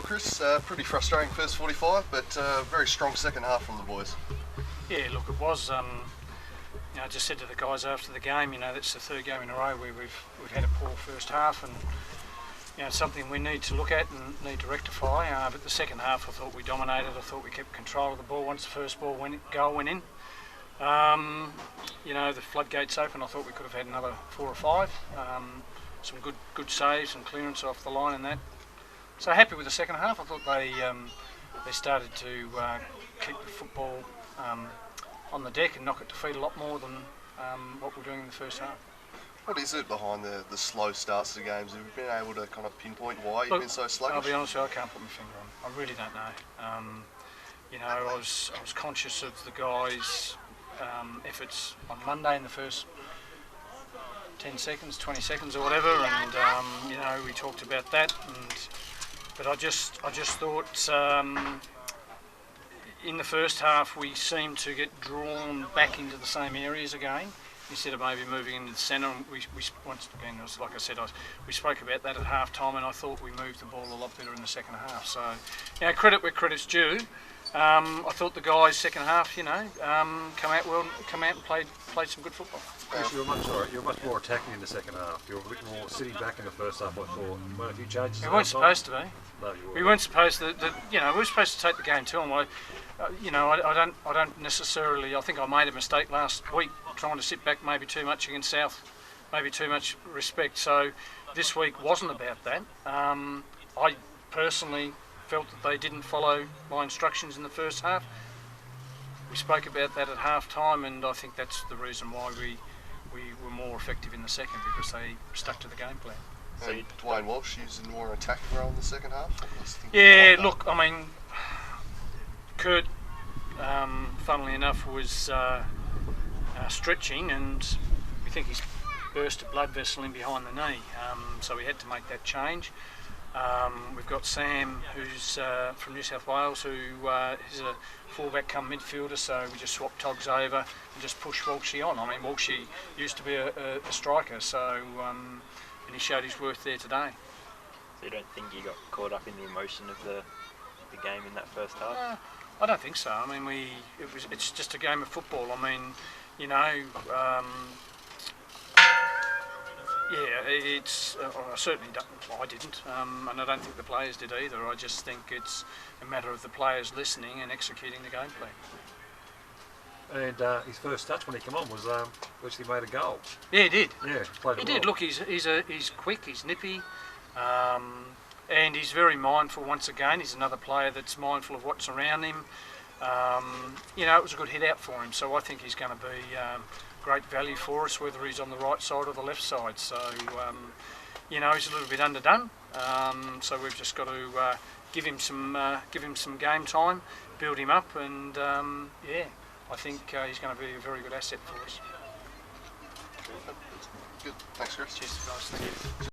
Chris. Pretty frustrating first 45, but very strong second half from the boys. Yeah, look, it was. I just said to the guys after the game, that's the third game in a row where we've had a poor first half, and it's something we need to look at and need to rectify. But the second half, I thought we dominated. I thought we kept control of the ball once the first goal went in. The floodgates open. I thought we could have had another 4 or 5. Some good saves and clearance off the line and that. So happy with the second half. I thought they started to keep the football on the deck and knock it to feet a lot more than what we're doing in the first half. What is it behind the slow starts to the games? Have you been able to kind of pinpoint why you've been so sluggish? I'll be honest with you, I can't put my finger on. I really don't know. I was conscious of the guys' efforts on Monday in the first 10 seconds, 20 seconds or whatever, and we talked about that. But I just thought in the first half we seemed to get drawn back into the same areas again, instead of maybe moving into the centre. We once again, like I said, we spoke about that at half time, and I thought we moved the ball a lot better in the second half. So, credit where credit's due. I thought the guys second half, come out and played some good football. Chris, you were much more attacking in the second half. You were a bit more sitting back in the first half. I thought. Weren't a few changes. We weren't supposed to be. No, you weren't. We weren't supposed to. We were supposed to take the game to them. I don't necessarily. I think I made a mistake last week trying to sit back maybe too much against South, maybe too much respect. So this week wasn't about that. I personally felt that they didn't follow my instructions in the first half. We spoke about that at half time, and I think that's the reason why we were more effective in the second, because they stuck to the game plan. And Dwayne Walsh using more attacking role in the second half? Yeah, look, Kurt, funnily enough, was stretching, and we think he's burst a blood vessel in behind the knee, so we had to make that change. We've got Sam, who's from New South Wales, who is a fullback come midfielder, so we just swapped Togs over and just pushed Walshy on. Walshy used to be a striker, so and he showed his worth there today. So you don't think you got caught up in the emotion of the game in that first half? I don't think so. It's just a game of football. It's I certainly don't. I didn't, and I don't think the players did either. I just think it's a matter of the players listening and executing the game plan. And his first touch when he came on was virtually made a goal. Yeah, he did. Yeah, played he well. did. Look, he's quick, he's nippy, and he's very mindful. Once again, he's another player that's mindful of what's around him. It was a good hit out for him, so I think he's going to be great value for us, whether he's on the right side or the left side. So, he's a little bit underdone. So we've just got to give him some game time, build him up, and I think he's going to be a very good asset for us. Good. Thanks, Chris. Cheers, guys. Thank you.